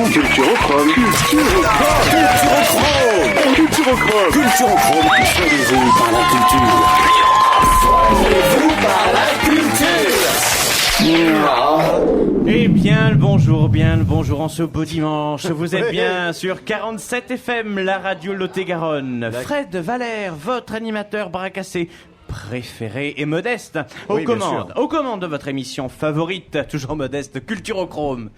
Culturochrome. Culturochrome. Soignez-vous par la culture. Soignez-vous par la culture. Eh bien, le bonjour en ce beau dimanche. Vous êtes bien sur 47 FM, la radio Lot-et-Garonne. Fred Valère, votre animateur bras cassé préféré et modeste, aux commandes de votre émission favorite, toujours modeste, Culturochrome,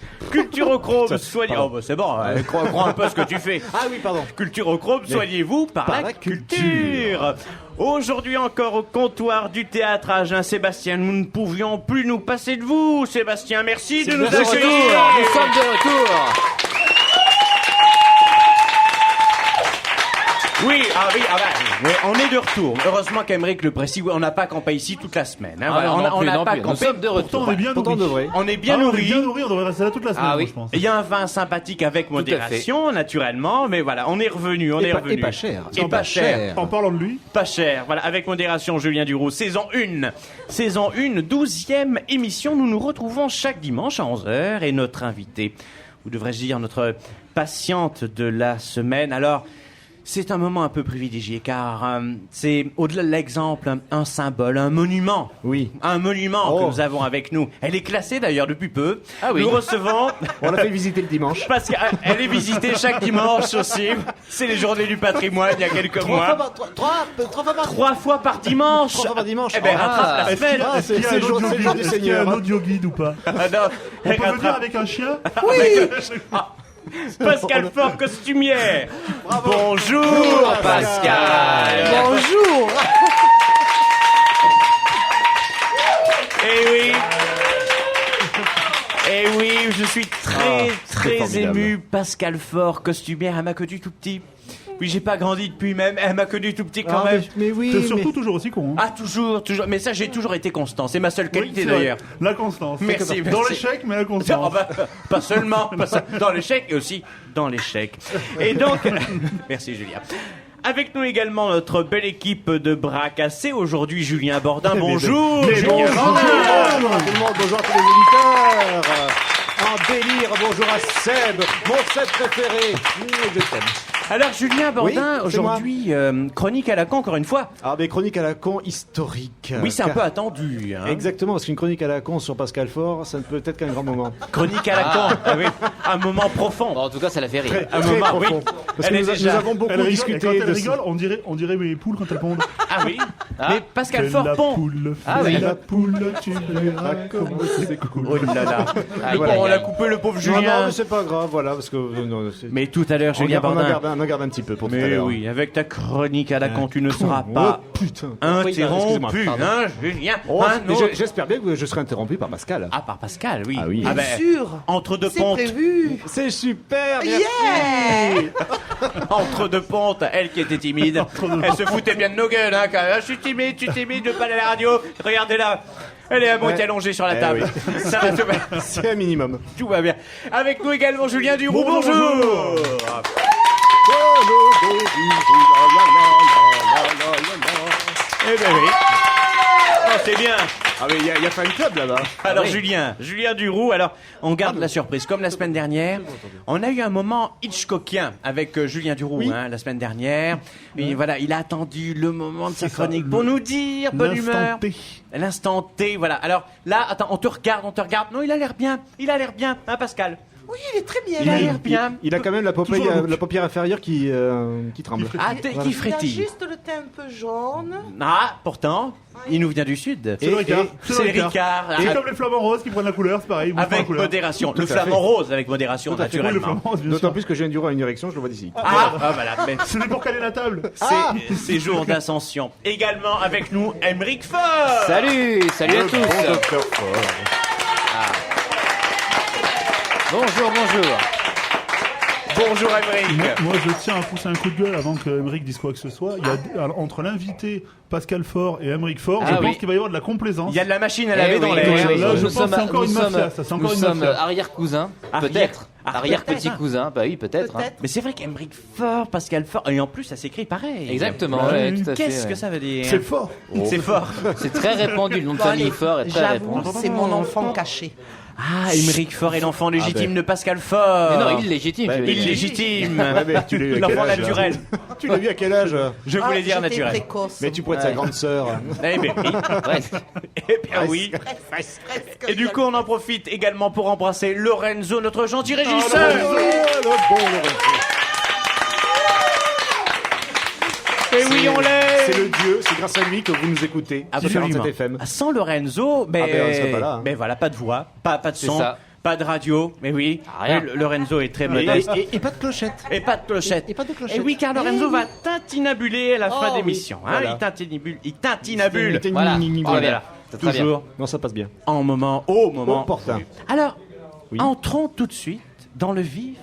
soignez... Oh bah c'est bon, crois un peu ce que tu fais. Ah oui, pardon. Culturochrome, soignez-vous par la culture. Aujourd'hui encore au comptoir du théâtre à Agen-Sébastien, nous ne pouvions plus nous passer de vous, Sébastien, merci de nous accueillir. Nous sommes de retour. Oui, on est de retour. Heureusement qu'Aymeric le précise, on n'a pas campé ici toute la semaine. Hein, voilà. On n'a pas campé. Nous sommes de retour. Pourtant, On est bien nourris. On devrait rester là toute la semaine, je pense. Il y a un vin sympathique avec modération, naturellement, mais voilà, on est revenu, Et pas cher. Et pas cher. En parlant de lui. Pas cher, voilà, avec modération, Julien Duroux, saison 1, 12e émission, nous nous retrouvons chaque dimanche à 11h, et notre invité, ou devrais-je dire notre patiente de la semaine, alors... C'est un moment un peu privilégié car c'est au-delà de l'exemple un symbole, un monument. Oui. Un monument que nous avons avec nous. Elle est classée d'ailleurs depuis peu. Ah oui. Nous recevons... On l'a fait visiter le dimanche. Parce qu'elle est visitée chaque dimanche aussi. C'est les journées du patrimoine il y a quelques mois. Trois fois par dimanche. 3 fois par dimanche. Eh ben, rattrape la semaine. Est-ce qu'il y a un jour du est-ce qu'il y a un Seigneur. audio guide ou pas? Ah non, On peut venir avec un chien? Pascal Faure, costumière. Bonjour Pascal. Bonjour. Eh oui, je suis très ému. Pascal Faure, costumière, elle m'a connu tout petit. Oui, j'ai pas grandi depuis même. Elle m'a connu tout petit quand même. Mais oui. T'es surtout toujours aussi con. Ah, toujours. Mais ça, j'ai toujours été constant. C'est ma seule qualité Oui, c'est vrai. d'ailleurs. La constance. Merci. Dans l'échec, mais la constance. Oh, bah, pas seulement. Dans l'échec et aussi dans l'échec. Et donc, merci Julien. Avec nous également notre belle équipe de bras cassés. Aujourd'hui, Julien Bordin. Bonjour. Julien Bordin. Bonjour tout le monde, bonjour à tous les auditeurs. En délire, bonjour à Seb, mon Seb préféré. Je t'aime. Alors Julien Bordin, Oui, aujourd'hui, chronique à la con encore une fois. Ah, mais chronique à la con historique. Oui, c'est un peu attendu. Hein. Exactement, parce qu'une chronique à la con sur Pascal Faure, ça ne peut être qu'un grand moment. Chronique à la con. Ah oui. Un moment profond. Bon, en tout cas, ça l'a fait rire. Un Très moment, profond. oui. Parce que Elle est nous déjà- avons beaucoup Elle rigole, et discuté quand elle de rigole, on dirait mes poules quand elles pondent. Ah oui. Mais Pascal Que Faure la pond. poule Ah fait oui. la poule, tu verras comment c'est cool. Oh là là. Aïe, Bon, aïe, on l'a aïe. coupé le pauvre Non, Julien. mais c'est pas grave, voilà, parce que... non, Mais tout à l'heure, Julien on en Bordin. garde un petit peu pour tout à Mais l'heure. oui, avec ta chronique à la con, tu ne seras pas Oh, putain. interrompu, Excuse-moi, hein, Julien. Oh, Hein, mais non. j'espère bien que je serai interrompu par Pascal. Ah, par Pascal, oui. Ah oui. ben, sûr. entre deux C'est pontes. prévu. C'est super, merci. Entre deux pontes, elle qui était timide. Elle se foutait bien de nos gueules, hein, quand même. Ah, je suis timide, je veux pas aller à la radio. Regardez-la. Elle est à moitié allongée sur la table. Ça va, C'est un minimum. tout va bien. Avec nous également Julien Duroux. Bonjour. Eh ben oui. Oh, c'est bien. Ah mais il y a fan club là-bas. Alors Julien Duroux, alors on garde la surprise comme la semaine dernière. On a eu un moment Hitchcockien avec Julien Duroux hein, la semaine dernière. Et voilà, il a attendu le moment de sa chronique pour nous dire bonne humeur. L'instant T, voilà. Alors là, attends, on te regarde. Non, il a l'air bien, hein Pascal. Oui, il est très bien. Il a l'air bien. Il a quand même la paupière inférieure qui tremble. Ah, qui Il a frétille. juste le teint un peu jaune. Ah, pourtant, il nous vient du sud. C'est le Ricard. C'est le Ricard. C'est comme les flamants roses qui prennent la couleur, c'est pareil. ils vous font la Avec couleur. modération. Tout Le à flamant fait. rose avec modération, Oui, le naturellement. flamant rose, bien D'autant sûr. plus que je viens du roi à une érection, je le vois d'ici. Ah, voilà. Mais C'est pour caler la table. c'est jour d'ascension. Également avec nous, Aymeric Faure. Salut à tous. Bonjour. Bonjour Aymeric. Moi, je tiens à pousser un coup de gueule avant que Aymeric dise quoi que ce soit. Entre l'invité Pascal Faure et Aymeric Faure, Ah je oui. pense qu'il va y avoir de la complaisance. Il y a de la machine à laver dans oui, l'air. oui, Là, je nous pense que c'est encore une nous mafia, sommes- ça, c'est encore nous une sommes mafia. arrière-cousins, Arrière- peut-être. Arrière-petit cousin, bah oui, peut-être. hein. Mais c'est vrai qu'Emeric Faure, Pascal Faure, et en plus ça s'écrit pareil. Exactement, ouais, tout à fait. Qu'est-ce ouais. que ça veut dire? C'est fort. C'est fort. C'est très répandu, le nom de Bon, famille allez, Fort est très j'avoue, répandu. c'est mon enfant caché. Ah, Emeric Faure est l'enfant légitime de Pascal Faure. Mais non, illégitime. tu veux dire. Illégitime. Ouais, mais tu l'as eu à quel L'enfant âge, naturel. Tu l'as vu à quel âge? Je voulais dire J'étais naturel. précoce. Mais tu pourrais être sa grande sœur. Eh bien oui. Ouais. Eh bien oui. Presque. Et du coup, on en profite également pour embrasser Lorenzo, notre gentil régisseur. Le bon Lorenzo. Et oui, on l'est. C'est le dieu, c'est grâce à lui que vous nous écoutez. Sur 47 FM. Ah, sans Lorenzo, Ah ben, on serait pas là, hein. mais voilà, pas de voix, pas de C'est son, ça. pas de radio, mais oui, Rien. Lorenzo est très modeste. Et pas de clochette. Et pas de clochette. Et pas de clochette. Et oui, car Lorenzo va tintinabuler à la fin Oh, d'émission. oui. Hein, Voilà. il tintinabule. Voilà. Oh là là. C'est très bien. Toujours Non, ça passe bien. au moment. Opportun. Alors, Oui. entrons tout de suite dans le vif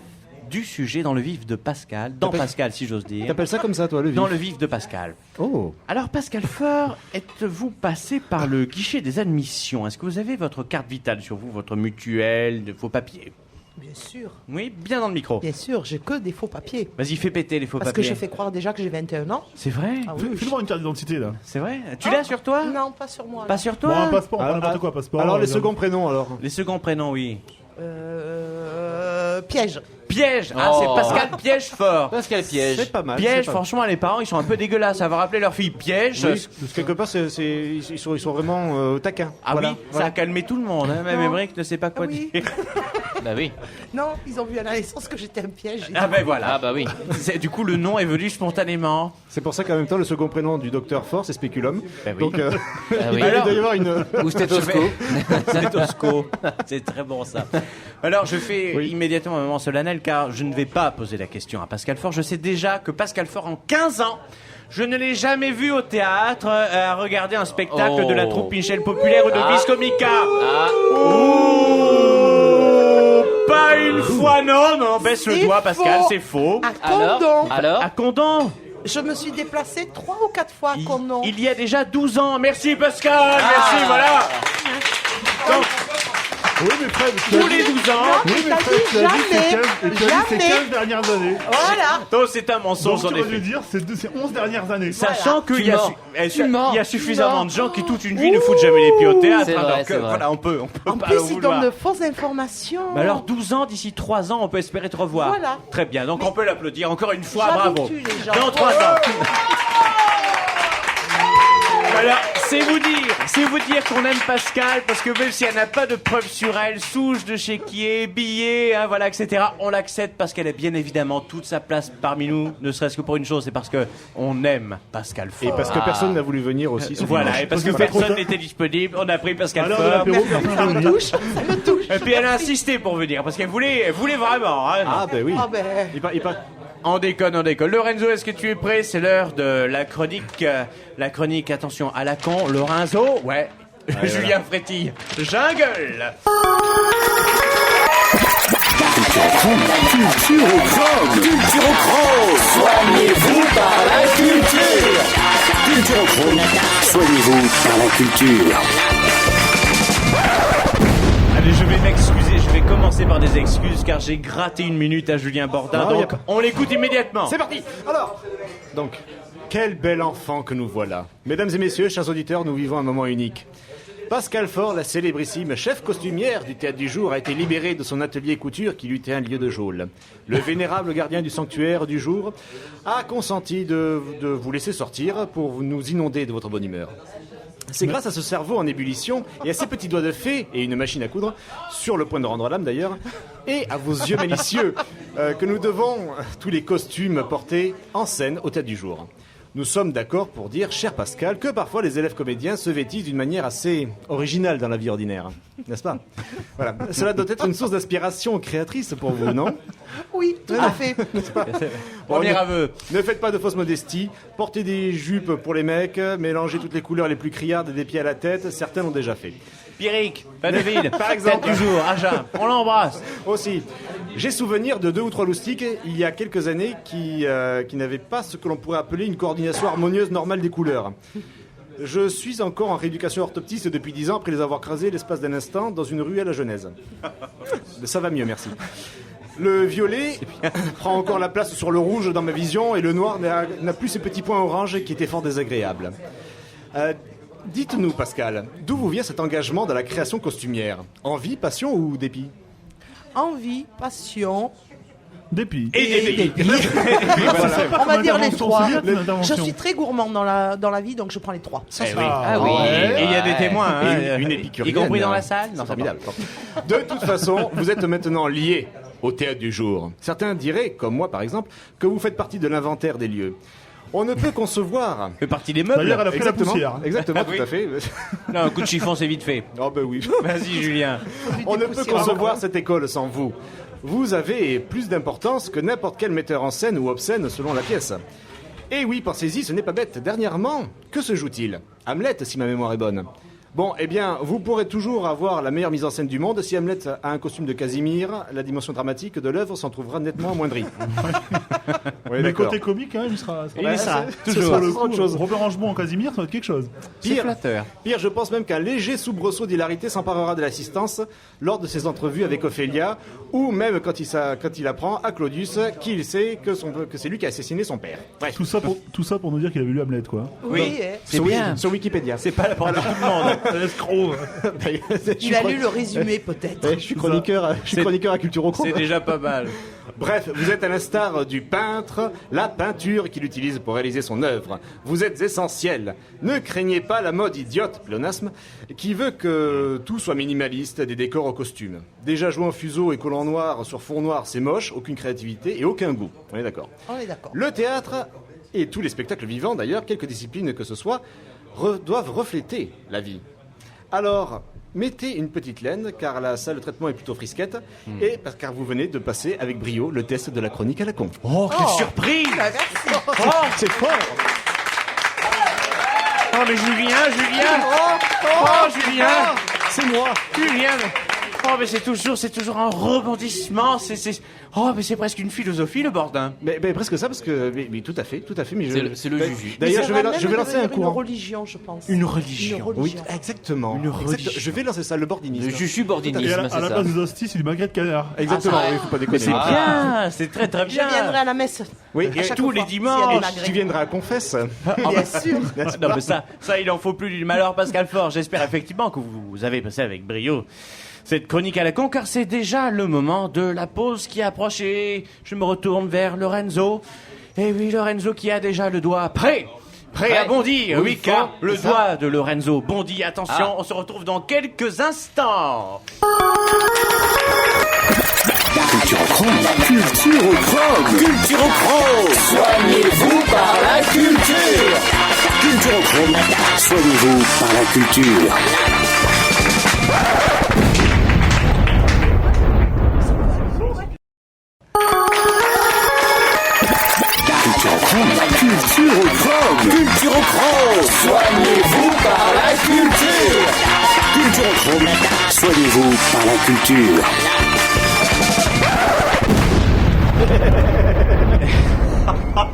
du sujet, dans le vif de Pascal, dans Pascal si j'ose dire, T'appelles ça comme ça, toi, le vif? dans le vif de Pascal. Oh. Alors Pascal Faure, êtes-vous passé par le guichet des admissions? Est-ce que vous avez votre carte vitale sur vous, votre mutuelle, vos papiers? Bien sûr, Oui, bien dans le micro. bien sûr, j'ai que des faux papiers. Vas-y, fais péter les faux Parce que papiers. je fais croire déjà que j'ai 21 ans. C'est vrai? Ah oui, Fais-moi une carte d'identité là. C'est vrai? Tu l'as sur toi? Non, pas sur moi. Pas sur Bon, toi? un passeport, Alors, n'importe quoi, passeport. Alors, les seconds prénoms, alors. Les seconds prénoms, oui. Piège. Piège. Ah, Oh. c'est Pascal Piège Fort. Pascal Piège. C'est pas mal. Piège, c'est pas mal. franchement, les parents, ils sont un peu dégueulasses. Ça va rappeler leur fille Piège. Oui, parce que quelque part, ils sont vraiment au taquin. Ah Voilà. oui, ça a calmé tout le monde. Hein. Même Non. Emeric ne sait pas quoi Ah oui. dire. Bah oui. Non, ils ont vu à la naissance que j'étais un piège. Ah ben voilà. Ah bah oui. Du coup, le nom est venu spontanément. C'est pour ça qu'en même temps, le second prénom du docteur Fort, c'est Spéculum. Ben oui. Donc, Ah oui. il doit y avoir une. Ou stéthoscope. Stéthoscope. C'est très bon ça. Alors je fais immédiatement un moment solennel car je ne vais pas poser la question à Pascal Faure. Je sais déjà que Pascal Faure, en 15 ans, je ne l'ai jamais vu au théâtre à regarder un spectacle Oh. de la troupe Michel Populaire ou de Vis Comica. Ah. Pas une fois, non, non, baisse le C'est doigt Pascal, faux. c'est faux. À Alors Condon. Alors À Condon, Je me suis déplacée 3 ou 4 fois à Condon. il y a déjà 12 ans. Merci Pascal, merci, voilà. Donc, Oui, mais Fred, tous les 12 ans. Oui, mais t'as Fred, dit tu as dit c'est jamais, 15 et tu as dit c'est jamais. 15 dernières années. Voilà. Donc c'est un mensonge Donc en tu aurais dû effet. dire c'est 11 dernières années. Sachant qu'il y, Tu mens. il y a suffisamment de gens qui toute une vie ne foutent jamais les pieds au théâtre. C'est vrai, Alors que, c'est vrai. voilà, on peut En pas plus, le ils vouloir. donnent de fausses informations. Mais alors 12 ans, d'ici 3 ans, on peut espérer te revoir. Voilà. Très bien, donc on peut l'applaudir encore une fois, J'habitue bravo. les gens. Dans 3 ans. Voilà, c'est vous dire qu'on aime Pascal, parce que même si elle n'a pas de preuves sur elle, souche de chéquier, billets, hein, voilà, etc., on l'accepte parce qu'elle a bien évidemment toute sa place parmi nous, ne serait-ce que pour une chose, c'est parce que on aime Pascal Et Faure. parce que personne n'a voulu venir aussi. ce Voilà, dimanche. et parce que personne n'était disponible, on a pris Pascal Alors, Faure. l'apéro, personne ne veut venir. Et puis elle a insisté pour venir, parce qu'elle voulait vraiment. Hein. Ah, ben oui. Ah ben, On déconne, on déconne. Lorenzo, est-ce que tu es prêt? C'est l'heure de la chronique. La chronique, attention, à la con. Lorenzo, ouais. Julien Frétille, jungle. Culture au chrome. Culture au chrome. Soignez-vous par la culture. Culture au chrome. Soignez-vous par la culture. Allez, je vais m'excuser. Je vais commencer par des excuses car j'ai gratté une minute à Julien Bordin. Non, y a Donc, pas- on l'écoute immédiatement. C'est parti. Alors, donc, quel bel enfant que nous voilà. Mesdames et messieurs, chers auditeurs, nous vivons un moment unique. Pascal Faure, la célébrissime chef costumière du Théâtre du Jour, a été libérée de son atelier couture qui lui était un lieu de geôle. Le vénérable gardien du sanctuaire du jour a consenti de vous laisser sortir pour nous inonder de votre bonne humeur. C'est grâce à ce cerveau en ébullition et à ses petits doigts de fée et une machine à coudre, sur le point de rendre l'âme d'ailleurs, et à vos yeux malicieux, que nous devons tous les costumes portés en scène au Théâtre du Jour. Nous sommes d'accord pour dire, cher Pascal, que parfois les élèves comédiens se vêtissent d'une manière assez originale dans la vie ordinaire, n'est-ce pas? Voilà. Cela doit être une source d'inspiration créatrice pour vous, non? oui, tout à fait. Premier ne- aveu. Ne faites pas de fausse modestie, portez des jupes pour les mecs, mélangez toutes les couleurs les plus criardes des pieds à la tête, certains l'ont déjà fait. Pierrick, Belleville, Par exemple. Tête du jour, Agen, on l'embrasse. Aussi, j'ai souvenir de 2 ou 3 loustiques il y a quelques années qui n'avaient pas ce que l'on pourrait appeler une coordination harmonieuse normale des couleurs. Je suis encore en rééducation orthoptiste depuis 10 ans après les avoir crasés l'espace d'un instant dans une ruelle à Genèse. Ça va mieux, merci. Le violet prend encore la place sur le rouge dans ma vision et le noir n'a plus ces petits points orange qui étaient fort désagréables. Dites-nous, Pascal, d'où vous vient cet engagement dans la création costumière? Envie, passion ou dépit? Envie, passion. Dépit. Et dépit. On va dire les trois. C'est bien, une Je intervention. suis très gourmand dans la vie, donc je prends les trois. Eh oui. Ah oui. Et il y a des témoins, hein, Une y épicurienne. compris dans la salle. Non, C'est formidable. De toute façon, vous êtes maintenant liés au théâtre du jour. Certains diraient, comme moi par exemple, que vous faites partie de l'inventaire des lieux. On ne peut concevoir. fait partie des meubles. D'ailleurs, elle a pris la Exactement, poussière. exactement, Oui. tout à fait. Non, un coup de chiffon, c'est vite fait. Oh ben oui. Vas-y, Julien. On ne peut concevoir cette école sans vous. Vous avez plus d'importance que n'importe quel metteur en scène ou obscène selon la pièce. Et oui, pensez-y, ce n'est pas bête. Dernièrement, que se joue-t-il? Hamlet, si ma mémoire est bonne. Bon, eh bien, vous pourrez toujours avoir la meilleure mise en scène du monde. Si Hamlet a un costume de Casimir, la dimension dramatique de l'œuvre s'en trouvera nettement amoindrie. Oui, Mais d'accord. côté comique, quand même, il sera. Il y sera, ce toujours. sera Pour le autre coup, chose. Robert Angemont en Casimir, ça va être quelque chose. C'est Pire, flatteur. Pire, je pense même qu'un léger soubresaut d'hilarité s'emparera de l'assistance lors de ses entrevues avec Ophélia, ou même quand il apprend à Claudius qu'il sait que c'est lui qui a assassiné son père. Bref. Tout ça pour nous dire qu'il avait lu Hamlet, quoi. Oui, C'est bien. Sur Wikipédia. C'est pas la porte de tout le monde. Escroc. il a lu le résumé peut-être. Je suis chroniqueur à Culture au C'est déjà pas mal. Bref, vous êtes à l'instar du peintre, la peinture qu'il utilise pour réaliser son œuvre. Vous êtes essentiel. Ne craignez pas la mode idiote, pléonasme, qui veut que tout soit minimaliste, des décors au costume. Déjà jouer en fuseau et collant noir sur fond noir, c'est moche, aucune créativité et aucun goût. On est d'accord. On est d'accord. Le théâtre, et tous les spectacles vivants d'ailleurs, quelque discipline que ce soit, doivent refléter la vie. Alors, mettez une petite laine, car la salle de traitement est plutôt frisquette, et car vous venez de passer avec brio le test de la chronique à la con. Oh, quelle surprise! Ah, merci. Oh, c'est fort! Oh, mais Julien! Oh, Julien! C'est moi! Julien! Oh, mais c'est toujours un rebondissement, oh, mais c'est presque une philosophie, le bordin. Mais presque ça, parce que... Mais tout à fait, mais je... C'est le juju. D'ailleurs, Mais je ça vais, va même je vais lancer un devenir courant. Une religion, je pense. Une religion. Oui, exactement. Une religion. Je vais lancer ça, le bordinisme. Le juju Et bordinisme, à c'est la ça. place des hosties, c'est du magret de canard. Exactement, Ah, ça- oui, faut pas déconner. C'est bien, c'est très très Je bien. viendrai à la messe. Oui, à et chaque tous fois, les s'il y a des dimanches. magrets. tu viendras à Confesse. Bien sûr. Non, mais ça, il en faut plus du malheur, Pascal Fort. J'espère effectivement que vous avez passé avec brio cette chronique à la con, car c'est déjà le moment de la pause qui approche et je me retourne vers Lorenzo. Et oui, Lorenzo qui a déjà le doigt prêt à bondir. Oui, car le doigt de Lorenzo bondit. Attention, on se retrouve dans quelques instants. Culturochrome, soignez-vous par la culture. Culturochrome, soignez-vous par la culture. Culturochrome, soignez-vous par la culture. Culturochrome, soignez-vous par la culture.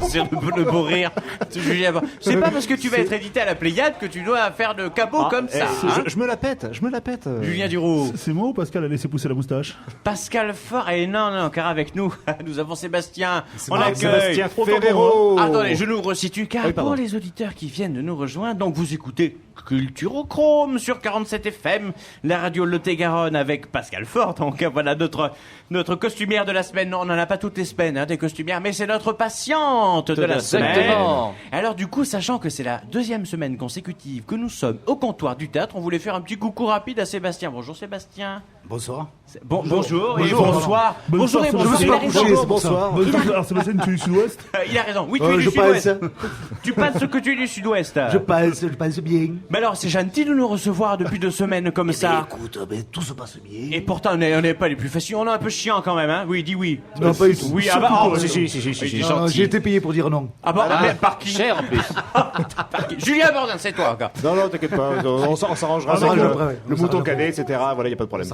C'est le beau rire de Julien. C'est pas parce que tu vas être édité à la Pléiade que tu dois faire de capot comme ça. Hein. Je me la pète. Julien Duroux. C'est moi ou Pascal a laissé pousser la moustache? Pascal Fort, et non, car avec nous, nous avons Sébastien. On moi, accueille. Sébastien Ferrero. Attendez, je nous resitue, car Oui, pardon. pour les auditeurs qui viennent de nous rejoindre, donc vous écoutez Culturochrome sur 47 FM, la radio Lot-et-Garonne avec Pascal Fort. Donc voilà notre costumière de la semaine. Non, on n'en a pas toutes les semaines, hein, des costumières, mais c'est notre patiente de la semaine. Exactement. Alors du coup, sachant que c'est la deuxième semaine consécutive que nous sommes au comptoir du théâtre, on voulait faire un petit coucou rapide à Sébastien. Bonjour Sébastien. Bonsoir. Bonjour et Bonjour. bonsoir. Bonjour et Sébastien. bonsoir. Il a raison. Bonsoir. Alors Sébastien, tu es du sud-ouest? Il a raison. Oui, tu es du Je sud-ouest. pense. Tu penses que tu es du sud-ouest. Je pense bien. Mais alors, c'est gentil de nous recevoir depuis 2 semaines comme ça. Écoute, tout se passe bien. Et pourtant, on n'est pas les plus faciles. On est un peu chiant quand même, hein. Oui, dis oui. Non, pas du tout. Oui, ah bah, oh, Si. il est Non, gentil. j'ai été payé pour dire non. Ah bon, mais par qui? Cher en plus. Par qui Julien Bordin, c'est toi encore. Non, t'inquiète pas. On s'arrangera. On s'arrange avec après, ouais. le On mouton s'arrange cadet, etc. Voilà, y a pas de problème.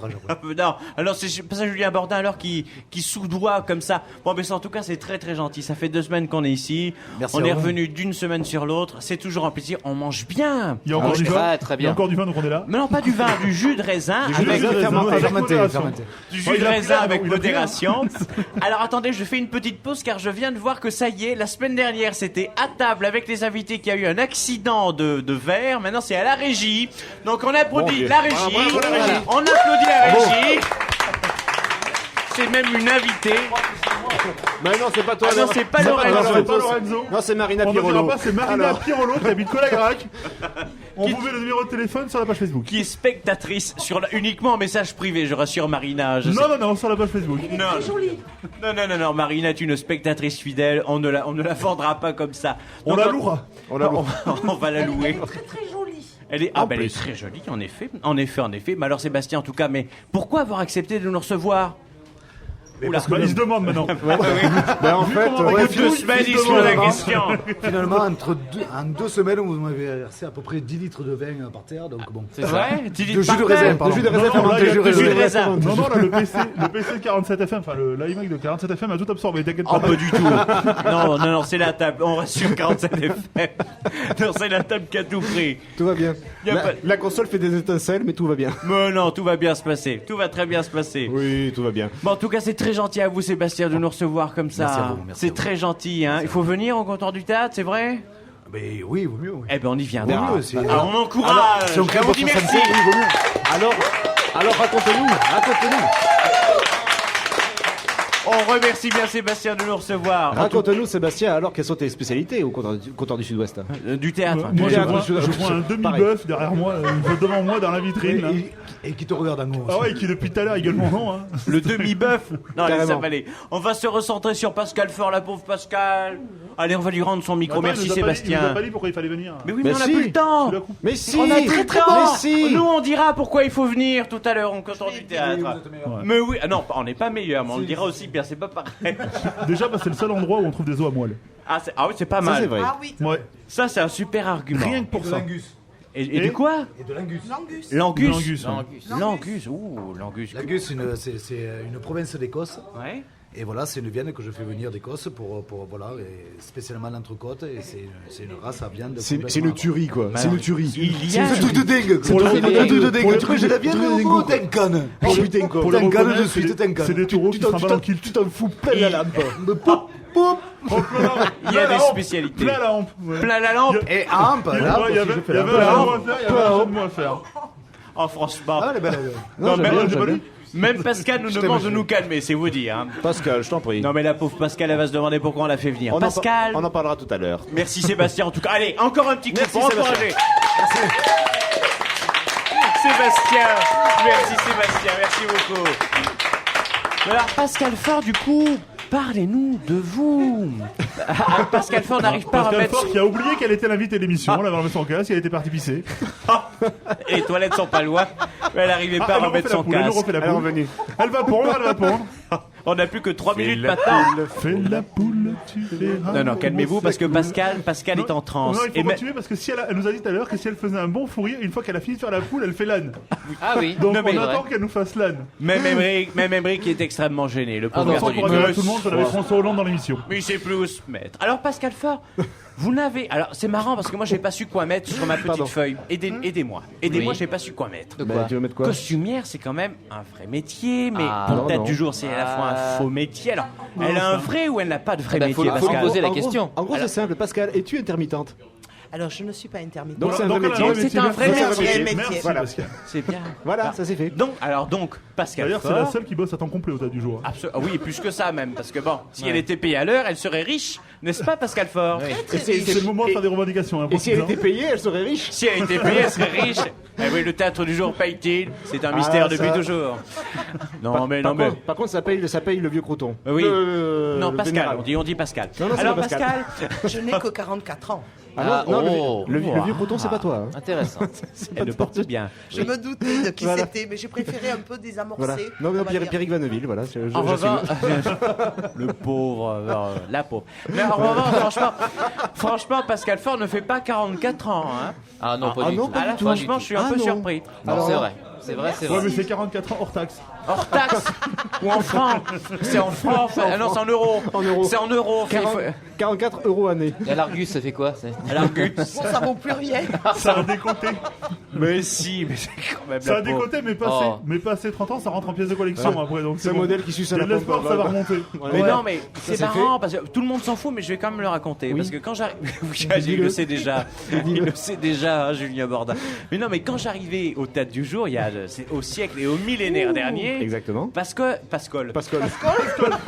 Non, alors c'est pas ça Julien Bordin alors qui soudoie comme ça. Bon, mais ça, en tout cas, c'est très très gentil. Ça fait 2 semaines qu'on est ici. Merci on à est vous. revenu d'une semaine sur l'autre. C'est toujours un plaisir. On mange bien. Il y a encore du vin. Très, très Il y a bien. encore du vin, donc on est là. Mais non, pas du vin, du jus de raisin. jus de avec raisin, Fermenté, modération. fermenté. du jus Oh, de il a pris raisin un, avec il a pris un. modération. Alors attendez, je fais une petite pause car je viens de voir que ça y est, la semaine dernière c'était à table avec les invités qu'il y a eu un accident de verre. Maintenant c'est à la régie. Donc on applaudit Dieu. la régie. Bravo, la régie. On applaudit la régie. C'est même une invitée. Mais non, c'est pas toi. Ah non, c'est pas Lorenzo. C'est pas Lorenzo. Non, c'est Marina On ne dira Pirolo. pas, c'est Marina Alors. Pirolo qui habite Colagrac. On vous met le numéro de téléphone sur la page Facebook. Qui est spectatrice uniquement en message privé, je rassure Marina. Je sais- Non, sur la page Facebook. Non, Marina est une spectatrice fidèle, on ne la vendra pas comme ça. On Donc, la louera. on va la louer. Très jolie. Elle est, elle est très jolie, en effet. En effet. Mais alors, Sébastien, en tout cas, mais pourquoi avoir accepté de nous recevoir? Oula. Bah, il se demande maintenant. Ben, en fait, comment on ouais, va Deux semaines, il se pose la question. Finalement, en 2 semaines, vous m'avez versé à peu près 10 litres de vin par terre, donc bon. C'est vrai? De jus de raisin, pardon. De jus de raisin Non, fermenté, là, il y a jus de que du raisin. raisin. Non, là, le PC de 47 FM, enfin, l'iMac de 47 FM a tout absorbé, t'inquiète Oh, pas. pas du tout. Non, c'est la table. On reste sur 47 FM. Non, c'est la table qui a tout pris. tout va bien. Y a pas- La console fait des étincelles, mais tout va bien. Mais non, tout va bien se passer. Tout va très bien se passer. Oui, tout va bien. Bon, en tout cas, c'est très gentil à vous, Sébastien, de nous recevoir comme ça. Merci à vous, merci C'est à vous. très gentil, hein. Il faut venir au comptoir du théâtre, c'est vrai? Mais oui, vaut mieux. Oui. Eh ben, on y viendra. Vaut mieux, c'est- Alors, on encourage. Si on crée on votre dit merci. santé, oui, vaut mieux. Alors raconte-nous. On remercie bien Sébastien de nous recevoir. Raconte-nous, Sébastien, alors quelles sont tes spécialités au comptoir du Sud-Ouest? Du théâtre. Moi, Du je théâtre, vois un demi-bœuf derrière moi, devant moi dans la vitrine. là. Et qui te regarde en haut. Ah ouais, qui depuis tout à l'heure, il gueule mon nom. Hein. Le demi-bœuf. Non, allez, Carrément. ça va aller. On va se recentrer sur Pascal Fort, la pauvre Pascal. Allez, on va lui rendre son micro. Attends, Merci il nous a pas dit- Il nous a Sébastien. pas dit pourquoi il fallait venir. Mais oui, Mais mais on n'a si. plus le temps. Tu l'as coupé. Mais si. On a très très Mais temps. si. Nous, on dira pourquoi il faut venir tout à l'heure en comptoir du théâtre. Ouais. Mais oui, ah non, on n'est pas meilleur, mais on le dira aussi bien. C'est pas pareil. Déjà, bah, c'est le seul endroit où on trouve des os à moelle. Ah oui, c'est pas Ça, mal. c'est vrai. Ah oui, Ouais. Ça, c'est un super argument. Rien que pour ça. Et du quoi? Et de l'Angus. l'angus. L'Angus. L'Angus, ouais. L'Angus. Ouh, l'Angus. L'Angus, c'est une province d'Écosse. Ouais. Et voilà, c'est une viande que je fais venir d'Écosse pour voilà, et spécialement l'entrecôte. Et c'est une race à viande. C'est complètement- une tuerie, quoi. C'est une tuerie. Il y a. C'est un truc de dingue. Pour le- C'est un truc de pour dingue. le- Tu vois, j'ai la viande au bout, t'es un canne. Oh putain, quoi. Pour les T'incannes de reconnaître, suite, t'incannes. c'est des taureaux qui se trimballent en kilt. Tu t'en fous plein la lampe. Il y a des spécialités. Plein la hampe. Ouais. Plein la lampe. Et Amp, là, Il y avait un jeu de mots à faire, il y avait un jeu de mots à faire. Oh, franchement. Ah, elle est belle. Non, j'aime mais- bien, j'ai j'aime pas bien. dit. Même Pascal nous demande de nous calmer, c'est vous dire. Hein. Pascal, je t'en prie. Non, mais la pauvre Pascal, elle va se demander pourquoi on l'a fait venir. On Pascal. on en parlera tout à l'heure. Merci Sébastien, en tout cas. Allez, encore un petit coup Merci, pour Sébastien. encourager. Sébastien. Merci Sébastien, merci beaucoup. Alors, Pascal Fort, du coup, parlez-nous de vous. Pascal Fort n'arrive pas à Pascal remettre... Fort qui a oublié qu'elle était l'invitée de l'émission, elle avait remis son casque, elle était partie pisser. Et les toilettes sont pas loin. Mais elle n'arrivait pas Ah, à elle nous remettre refait la son poule, elle nous casque. refait la Elle est poule. revenue. Elle va pondre. On n'a plus que 3 minutes la maintenant. Fais la poule, tu verras. Non, calmez-vous, parce que Pascal est en transe. Non, il Et faut mais- continuer parce que si elle nous a dit tout à l'heure que si elle faisait un bon fou rire, une fois qu'elle a fini de faire la poule, elle fait l'âne. Ah oui. Donc Non, mais on vrai. attend qu'elle nous fasse l'âne. Même Emmerich qui est extrêmement gêné, le pauvre non, garçon sans du On dirait à gosse. tout le monde qu'on avait François Hollande dans l'émission. Mais il sait plus où se mettre. Alors Pascal Fort, vous n'avez... Alors c'est marrant parce que moi j'ai pas su quoi mettre sur ma petite Pardon. feuille. Aidez-moi. Aidez-moi, Oui. j'ai pas su quoi mettre. De Bah, quoi tu veux mettre quoi? Costumière, c'est quand même un vrai métier, mais Ah, pour non, le tête non. du jour, c'est à la fois un Ah. faux métier. Alors, elle a un vrai ou elle n'a pas de vrai bah, métier, faut Pascal lui poser la En gros- question. En gros, c'est simple. Pascal, es-tu intermittente? Alors, je ne suis pas intermittente. Donc, c'est un Donc, vrai elle a métier. C'est un vrai Merci, métier. Merci, Métier. Voilà. Pascal. C'est bien. Voilà, ça c'est fait. Donc, Pascal D'ailleurs, c'est Fort... la seule qui bosse à temps complet au tas du jour. Ah oui, plus que ça même, parce que bon, si elle était payée à l'heure, elle serait riche, n'est-ce pas Pascal Fort? Et C'est le moment de faire des revendications. hein, Et si elle profite-en. était payée, elle serait riche. Si elle était payée, elle serait riche. Eh oui, le théâtre du jour paye-t-il? C'est un mystère Ah, depuis ça. toujours. Non mais, Par contre, ça paye le vieux croton. Oui. Non, Le Pascal, vénérable. on dit Pascal. Non, c'est Alors pas Pascal. Je n'ai que 44 ans. Ah non, non, oh. le vieux croton, c'est pas toi. hein. Intéressant. Elle le porte bien. Je me doutais de qui Voilà. c'était, mais j'ai préféré un peu désamorcer. Voilà. Non, on va dire. Pierrick Vanneville, voilà. En revanche, le pauvre, la pauvre. Mais en revanche, franchement, Pascal Fort ne fait pas 44 ans. Hein. Ah non, pas du non, tout. pas Ah là, du tout. franchement, je suis un Ah peu non. surpris. Non, c'est vrai. C'est vrai, c'est Ouais, vrai. mais c'est 44 ans hors taxe. Hors taxe ou en francs. C'est en francs, enfin. Ah non, c'est en euros. En euros. C'est en euros. 44 euros année. Et à l'Argus, ça fait quoi L'Argus. Bon, ça vaut plus rien. Ça a décoté. Mais si, mais c'est quand même Ça la a pauvre. décoté, mais Oh. passé 30 ans, ça rentre en pièce de collection après. Donc C'est un bon. modèle qui suce à Il y a la de pompe. l'espoir, ça va remonter. Mais Ouais. non, mais c'est c'est marrant parce que tout le monde s'en fout, mais je vais quand même le raconter. Parce que quand j'arrive. Oui, il le sait déjà. Il le sait déjà, hein, Julien Bordin. Mais non, mais quand j'arrivais au Théâtre du Jour, c'est au siècle et au millénaire dernier. Exactement. Pascal.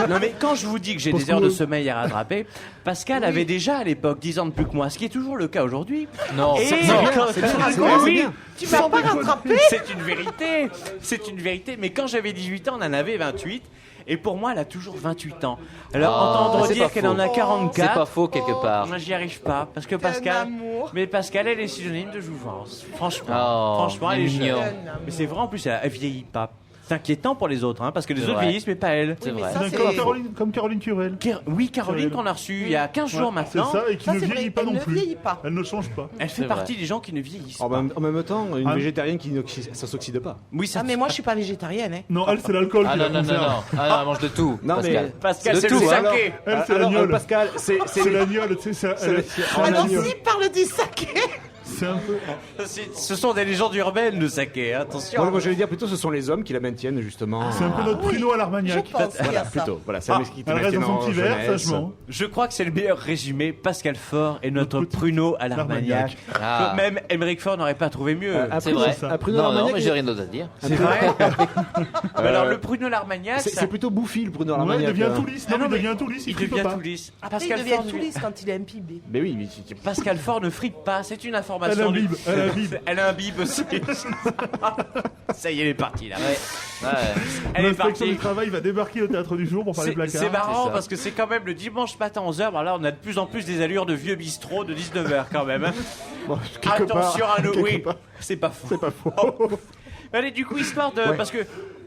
Non, mais quand je vous dis que j'ai des Pascal. heures de sommeil à rattraper, Pascal avait déjà à l'époque 10 ans de plus que moi, ce qui est toujours le cas aujourd'hui. Non. Et c'est bien, quand- c'est bien, c'est Oui, bien, c'est oui, bien. Tu m'as pas rattrapé. c'est une vérité. C'est une vérité. Mais quand j'avais 18 ans, on en avait 28. Et pour moi, elle a toujours 28 ans. Alors, entendre c'est dire pas qu'elle faux. en a C'est 44. pas faux quelque part. Moi, j'y arrive pas. Parce que un Pascal. amour. Mais Pascal, elle est synonyme de jouvence. Franchement. Oh, Franchement, elle est mignon. jeune. Mais c'est vrai, en plus, elle vieillit pas. C'est inquiétant pour les autres, hein, parce que les C'est autres vrai. vieillissent, mais pas elle. C'est vrai. Ça, D'accord, c'est- comme Caroline Curel. Oui, Caroline, qu'on a reçue il y a 15 jours Ouais, maintenant. C'est ça, et qui Ça, ne c'est vrai, vieillit pas elle non ne plus. vieillit pas. Elle ne change pas. Elle fait C'est partie vrai. des gens qui ne vieillissent En pas. même temps, une Ah. végétarienne ça s'oxyde pas. Oui, ça Ah, mais moi, je suis pas végétarienne. Hein. Non, elle, c'est l'alcool Ah qui non, la non, non, conserve. non. Ah non, elle mange de tout. Non, mais- Pascal. Pascal, De c'est tout, le hein. saké. Elle, c'est Alors, l'agnole. Pascal, c'est C'est l'agnole, tu sais, c'est le- c'est en un Alors, agneau. s'il parle du saké. C'est un peu. Ce sont des légendes urbaines, le saké, hein, attention. Moi, j'allais dire plutôt, ce sont les hommes qui la maintiennent justement. C'est un peu notre pruneau à Je l'Armagnac. pense qu'il y Voilà, a ça. plutôt. Voilà, c'est un mec qui te Elle reste maintient dans son en petit verre, jeunesse. sagement. Je crois que c'est le meilleur résumé. Pascal Faure et notre Notre petit pruneau à l'Armagnac. Ah. Même Émeric Faure n'aurait pas trouvé mieux. C'est vrai. ça. Un pruneau Non, non, Armagnac, mais j'ai rien d'autre à dire. C'est vrai. Alors le pruneau à l'Armagnac, c'est plutôt bouffi le pruneau Ouais, il Armagnac. devient tout lisse. Ah Non, non, mais il mais devient tout lisse, il il fripe devient pas. tout lisse. Après, il Pascal devient Faure, tout lisse quand il est imbibé. Mais oui, Pascal Faure ne fripe pas, c'est une Elle information. imbibe, elle imbibe. Elle imbibe aussi. Ça y est, elle est partie là. Ouais. Elle est L'inspection partie. du travail va débarquer au théâtre du jour pour faire les placards. C'est marrant C'est ça. parce que c'est quand même le dimanche matin 11h. Bon, là, on a de plus en plus des allures de vieux bistrot de 19h quand même. Hein. bon, quelque Attention part, à nous. quelque Oui, part. c'est pas faux. C'est pas faux. Allez, du coup, histoire de. Ouais. Parce que.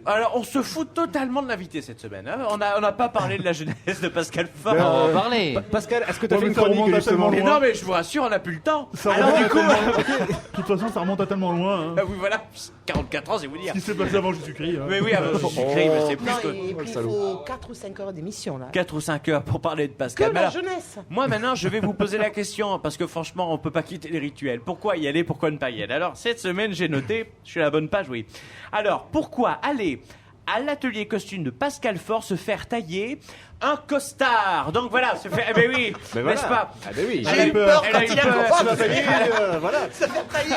Alors, on se fout totalement de l'invité cette semaine. Hein. On n'a pas parlé de la jeunesse de Pascal Faure. On va parler. Pascal, est-ce que tu as Ouais, fait mais une ça chronique remonte à justement tellement Mais loin. non, mais je vous rassure, on n'a plus le temps. Ça Alors, remonte du à coup. tellement- De toute façon, ça remonte à tellement loin. Hein. Ah oui, voilà. 44 ans, c'est vous dire. Ce qui s'est passé avant Jésus-Christ. hein. Mais oui, avant Jésus-Christ, mais c'est plus Non, que et puis il faut 4 ou 5 heures d'émission, là. 4 ou 5 heures pour parler de Que Pascal. Mais la alors, jeunesse. moi maintenant, je vais vous poser la question parce que franchement, on peut pas quitter les rituels. Pourquoi y aller, pourquoi ne pas y aller? Alors cette semaine, j'ai noté, je suis à la bonne page, oui. Alors pourquoi aller à l'atelier costume de Pascal Faure se faire tailler un costard? Donc voilà, se faire, eh ben oui, Mais voilà. n'est-ce pas? Ah ben oui. Elle J'ai a eu peur elle a quand eu il a peur. commencé. Voilà. Ça fait tailler.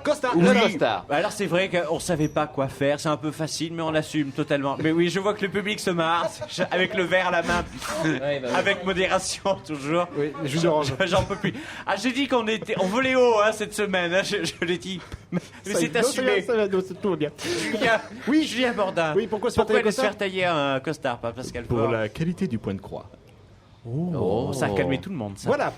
Costa. Ou Oui. costard. Alors c'est vrai qu'on savait pas quoi faire, c'est un peu facile, mais on l'assume totalement. Mais oui, je vois que le public se marre avec le verre à la main, Ouais, bah oui. avec modération toujours. Oui, jus d'orange. J'en peux plus. Ah, j'ai dit qu'on était, on volait haut hein, cette semaine. Hein, je l'ai dit, mais c'est assumé. Tout va bien. Julien, oui, Julien Bordin. Oui, pourquoi se faire tailler aller un se faire tailler un costard, pas Pascal Pour Faure? la qualité du point de croix. Oh, ça a calmé tout le monde. Ça. Voilà.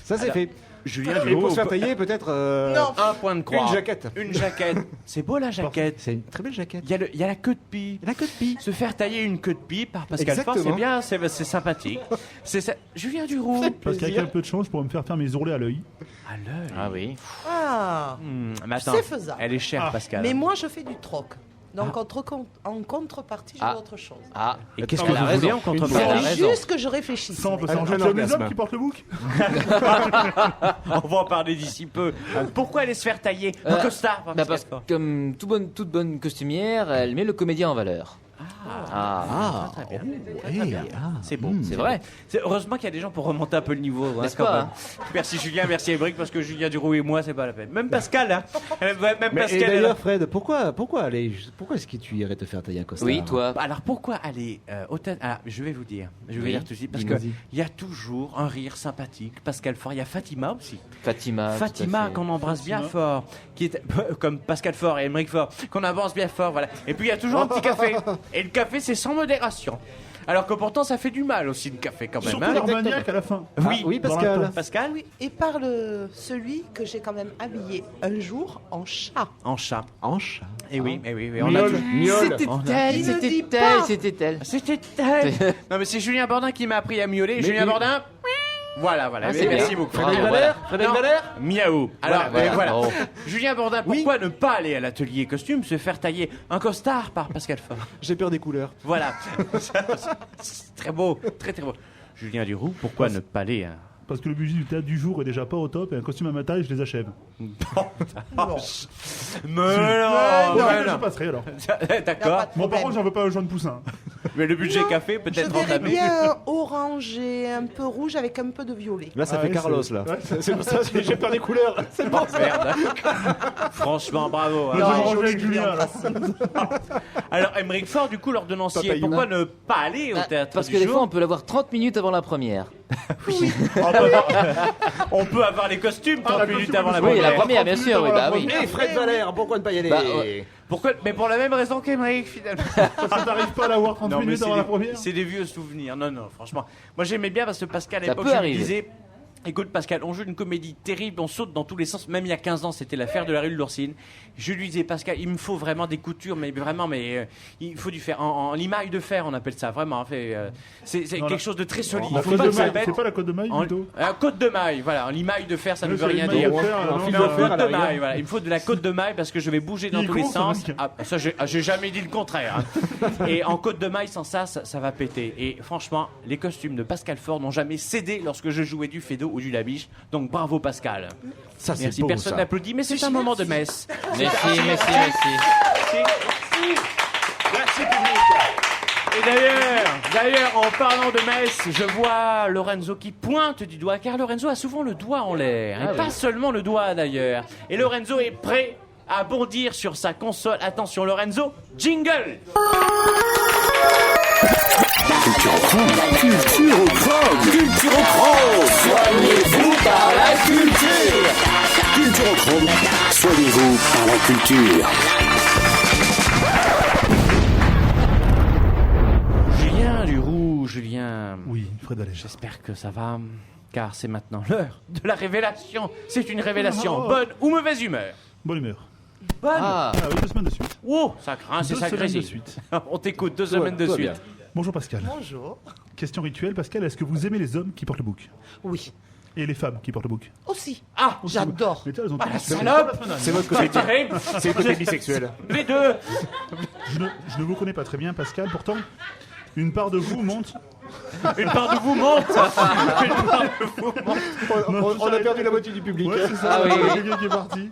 Ça c'est Alors, fait. Julien, Et pour se faire tailler, peut-être. Non. un point de croix. Une jaquette. Une jaquette. C'est beau la jaquette. C'est une très belle jaquette. Il y a la queue de pie. La queue de pie. Se faire tailler une queue de pie par Pascal Faure, Exactement. c'est bien, c'est sympathique. C'est ça. Julien Duroux. Parce qu'avec un peu de chance, je pourrais me faire faire mes ourlets à l'œil. À l'œil. Ah oui. Ah. Mais attends, C'est faisable. elle est chère, Ah. Pascal. Mais moi, je fais du troc. Donc, en contrepartie, j'ai Ah. autre chose. Ah. Et qu'est-ce Elle que a vous raison. voulez en Elle a contrepartie? C'est raison. juste que je réfléchis. Ça, on peut Un s'arranger. Tu as les orgasme. hommes qui portent le bouc. On va en parler d'ici peu. Pourquoi aller se faire tailler un costard par Bah Pascal parce que Faure? comme toute bonne costumière, elle met le comédien en valeur. Ah. Très bien. C'est beau. C'est vrai. Heureusement qu'il y a des gens pour remonter un peu le niveau. Hein, N'est-ce quand pas, même. Merci Julien, merci Ébric, parce que Julien Duroux et moi, c'est pas la peine. Même Pascal, hein. Même Mais, et Pascal. elle a- d'ailleurs, Fred, pourquoi est-ce que tu irais te faire tailler un costard? Oui, toi. Alors pourquoi aller au théâtre? Ah, je vais vous dire. Je vais Oui, dire tout de suite parce dis-moi. que il y a toujours un rire sympathique. Pascal Faure, il y a Fatima aussi. Fatima. tout à Fatima fait. qu'on embrasse bien fort, qui est comme Pascal Faure et Émeric Faure, qu'on embrasse bien fort, voilà. Et puis il y a toujours un petit café. Et le café, c'est sans modération. Alors que pourtant, ça fait du mal aussi le café quand même. Surtout hein. l'Armagnac à la fin. Oui, oui, dans la Pascal. tente. Pascal, Oui, et par celui que j'ai quand même habillé un jour en chat. en chat. En chat. Et oui, Ah. et oui, on a Miaule. tout- Miaule. C'était On a- elle, Il ne dit c'était pas. elle, c'était elle. C'était elle. Non mais c'est Julien Bordin qui m'a appris à miauler. Julien il- Bordin. Voilà. Ah, c'est Merci bien. beaucoup. Frédéric Bravo, Valère voilà. Frédéric Non, Valère Miaou. Alors, voilà. Bravo. Julien Bourdin, pourquoi ne pas aller à l'atelier costume se faire tailler un costard par Pascal Faure? J'ai peur des couleurs. Voilà. C'est très beau, très beau. Julien Duroux, pourquoi ne pas aller à... Parce que le budget du théâtre du jour est déjà pas au top et un costume à ma taille, je les achève. Mais Non, je passerai alors. D'accord. Bon, par contre, j'en veux pas un jaune poussin. Mais le budget café Je peut-être verrais entamé. bien orange et un peu rouge avec un peu de violet. Là, ça Ah fait ouais, Carlos, c'est- là. ouais, C'est pour ça que j'ai peur des couleurs. C'est bon. Merde. Franchement, bravo. Là, je vais me ranger joli, avec Julien alors. Alors, Émeric Faure, du coup, l'ordonnancier, Papa pourquoi ne pas aller au théâtre Parce du que des jour fois, on peut l'avoir 30 minutes avant la première. On peut avoir les costumes 30 la minutes costume, avant la Oui, la première. première, bien sûr, oui, bah oui. Et Fred Valère, pourquoi ne pas y aller Bah, ouais. Pourquoi? Mais pour la même raison qu'Émeric, finalement. Parce que t'arrives pas à l'avoir 30 Non, mais minutes c'est avant la des, première. c'est des vieux souvenirs. Non, franchement. Moi, j'aimais bien parce que Pascal, à Ça l'époque, peut je lui arriver. disais... Écoute, Pascal, on joue une comédie terrible, on saute dans tous les sens. Même il y a 15 ans, c'était l'affaire de la rue de l'Oursine. Je lui disais, Pascal, il me faut vraiment des coutures, mais vraiment, il faut du fer. En limaille de fer, on appelle ça, vraiment. C'est Non, quelque la- chose de très solide. La Faut côte pas de que ça maille, pète. c'est pas la côte de maille En- plutôt côte de maille, voilà. En limaille de fer, ça ne Oui, veut c'est rien limaille dire. de fer, non, Mais non, en non, côte à la de rigueur. maille, voilà. Il me faut de la côte de maille parce que je vais bouger dans Il est tous les con, ce sens. mec. Ah, ça, j'ai jamais dit le contraire. Hein. Et en côte de maille, sans ça va péter. Et franchement, les costumes de Pascal Faure n'ont jamais cédé lorsque je jouais du Fédo ou du Labiche. Donc bravo Pascal. Ça, c'est Merci, beau, personne ça. n'applaudit, mais c'est un moment de messe. Merci. Merci public. Et d'ailleurs, en parlant de messe, je vois Lorenzo qui pointe du doigt, car Lorenzo a souvent le doigt en l'air, et pas seulement le doigt d'ailleurs. Et Lorenzo est prêt à bondir sur sa console. Attention Lorenzo, jingle. Culture au chrome. Culture au chrome. Soignez-vous par la culture. Culture au chrome. Soignez-vous par la culture. Julien Duroux, Julien. Oui, Fred Valère. J'espère que ça va, car c'est maintenant l'heure de la révélation. C'est une révélation, bonne ou mauvaise humeur. Bonne humeur. Bonne. Ah, Ah oui, 2 semaines de suite. Oh, ça craint, c'est 2 ça semaines de grésille. suite. On t'écoute 2 semaines de tout va suite. bien. Bonjour Pascal. Bonjour. Question rituelle, Pascal, est-ce que vous aimez les hommes qui portent le bouc Oui. et les femmes qui portent le bouc? Aussi. Ah, J'adore. Mais tu vois, elles ont ah, tous- la c'est salope. la semaine C'est dernière. votre côté, C'est terrible. c'est le côté bisexuel. Les deux. Je ne vous connais pas très bien, Pascal. Pourtant, une part de vous monte. Une part de vous monte. On a perdu la moitié du public. Ouais, c'est ça. Ah oui, il y a oui. quelqu'un qui est parti.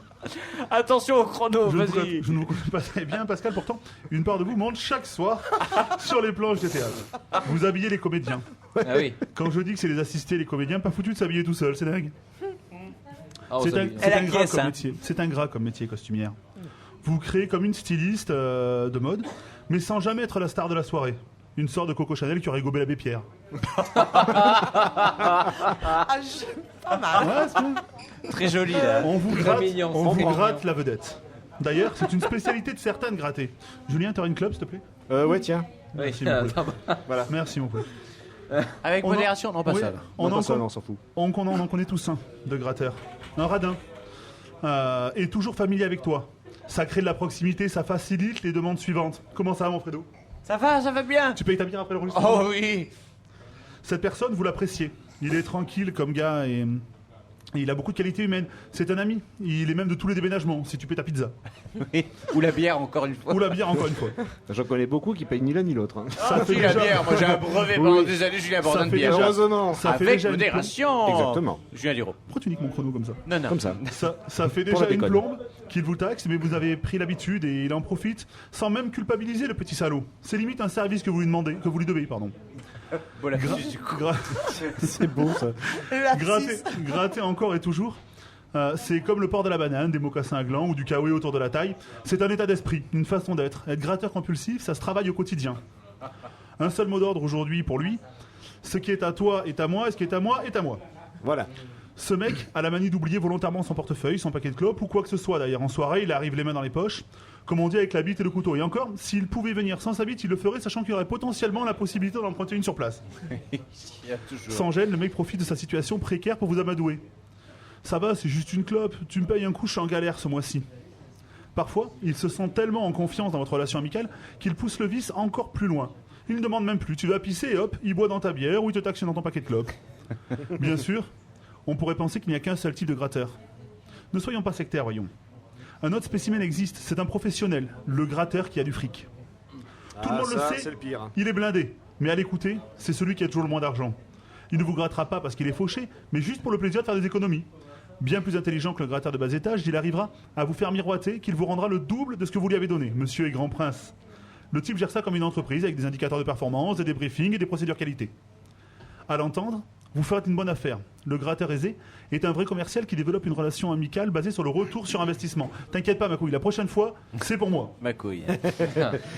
Attention au chrono, Je vas-y. ne vous connais pas très bien, Pascal. Pourtant, une part de vous monte chaque soir sur les planches des théâtres. Vous habillez les comédiens. ah oui. Quand je dis que c'est les assistés, les comédiens, pas foutu de s'habiller tout seul, c'est dingue. Ah, on C'est s'habille. Elle ingrat acquiesce, comme hein. métier. C'est ingrat comme métier costumière. Vous créez comme une styliste de mode, mais sans jamais être la star de la soirée. Une sorte de Coco Chanel qui aurait gobé l'abbé Pierre. Ah, pas mal. Ouais, c'est bien. Très joli là. On vous Très gratte, mignon, on c'est vous mignon. gratte la vedette. D'ailleurs, c'est une spécialité de certains de gratter. Julien, t'aurais une club, s'il te plaît? Ouais, tiens. Oui. Merci, mon poulet. Voilà. Merci, mon poulet. Avec On modération, non pas Oui, ça. on Non, en pas ça, con- non, on s'en fout. on en connaît tous un de gratteur. Un radin. Et toujours familier avec toi. Ça crée de la proximité, ça facilite les demandes suivantes. Comment ça va, mon Fredo? Ça va bien. Tu payes ta bière après l'enregistrement? Oh oui. Cette personne, vous l'appréciez. Il est tranquille comme gars et il a beaucoup de qualités humaines. C'est un ami. Il est même de tous les déménagements, si tu paies ta pizza. Oui. Ou la bière encore une fois. Ou la bière, encore une fois. J'en connais beaucoup qui payent ni l'un ni l'autre. hein. Ça fait Si, la déjà- bière, moi j'ai un brevet pendant des années, Julien Ça Bourdin de fait bière. déjà- Heureusement. Ça fait Avec déjà une modération. Exactement. Julien Duroux. Pourquoi tu niques mon chrono comme ça? Non, non. Comme ça. Ça fait Pour déjà la une déconne. plombe qu'il vous taxe, mais vous avez pris l'habitude et il en profite sans même culpabiliser le petit salaud. C'est limite un service que vous lui demandez, que vous lui devez, pardon. Bon, la Gra- fille du coup. gra- C'est beau, ça. gratter encore et toujours. C'est comme le port de la banane, des mocassins à gland ou du kawaii autour de la taille. C'est un état d'esprit, une façon d'être. Être gratteur compulsif, ça se travaille au quotidien. Un seul mot d'ordre aujourd'hui pour lui. Ce qui est à toi est à moi, et ce qui est à moi est à moi. Voilà. Ce mec a la manie d'oublier volontairement son portefeuille, son paquet de clopes ou quoi que ce soit. D'ailleurs, en soirée, il arrive les mains dans les poches, comme on dit avec la bite et le couteau. Et encore, s'il pouvait venir sans sa bite, il le ferait, sachant qu'il y aurait potentiellement la possibilité d'en emprunter une sur place. Il y a toujours. Sans gêne, le mec profite de sa situation précaire pour vous amadouer. Ça va, c'est juste une clope. Tu me payes un coup, je suis en galère ce mois-ci. Parfois, il se sent tellement en confiance dans votre relation amicale qu'il pousse le vice encore plus loin. Il ne demande même plus. Tu vas pisser et hop, il boit dans ta bière ou il te taxe dans ton paquet de clopes. Bien sûr, on pourrait penser qu'il n'y a qu'un seul type de gratteur. Ne soyons pas sectaires, voyons. Un autre spécimen existe, c'est un professionnel, le gratteur qui a du fric. Tout le monde le sait, c'est le pire. il est blindé. Mais à l'écouter, c'est celui qui a toujours le moins d'argent. Il ne vous grattera pas parce qu'il est fauché, mais juste pour le plaisir de faire des économies. Bien plus intelligent que le gratteur de bas étage, il arrivera à vous faire miroiter qu'il vous rendra le double de ce que vous lui avez donné, monsieur et grand prince. Le type gère ça comme une entreprise avec des indicateurs de performance, des débriefings et des procédures qualité. À l'entendre, vous ferez une bonne affaire. Le gratteur aisé est un vrai commercial qui développe une relation amicale basée sur le retour sur investissement. T'inquiète pas, ma couille, la prochaine fois, c'est pour moi. Ma couille.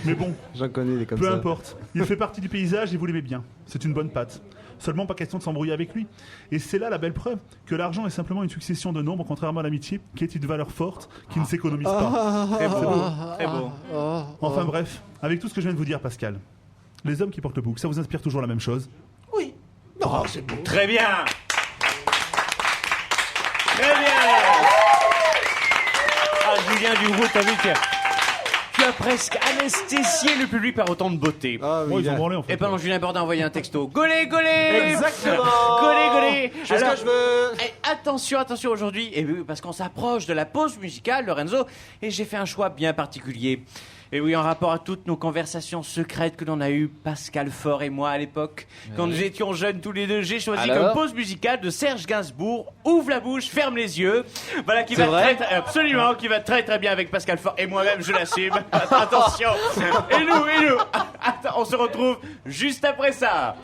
Mais bon, J'en connais des comme peu ça. importe. Il fait partie du paysage et vous l'aimez bien. C'est une bonne patte. Seulement pas question de s'embrouiller avec lui. Et c'est là la belle preuve que l'argent est simplement une succession de nombres, contrairement à l'amitié, qui est une valeur forte, qui ne s'économise pas. Très beau. Très beau. Enfin bref, avec tout ce que je viens de vous dire, Pascal, les hommes qui portent le bouc, ça vous inspire toujours la même chose? Oui. Oh, c'est beau. Très bien. Très bien. Ah, Julien Duroux, t'as vu que tu as presque anesthésié le public par autant de beauté. Ah, Moi, oui, ils ont bien. branlé en fait. Et pendant Julien Bordin a envoyé un texto. Gaulé, gaulé. Exactement. Gaulé, gaulé. Je sais ce que je veux. Attention, attention aujourd'hui, et oui, parce qu'on s'approche de la pause musicale, Lorenzo, et j'ai fait un choix bien particulier. Et oui, en rapport à toutes nos conversations secrètes que l'on a eues, Pascal Faure et moi à l'époque, quand nous étions jeunes tous les deux, j'ai choisi Alors comme pause musicale de Serge Gainsbourg, Ouvre la bouche, ferme les yeux. Voilà, qui C'est va vrai absolument, qui va très très bien avec Pascal Faure et moi-même, je l'assume. Attention. Et nous, attends, on se retrouve juste après ça.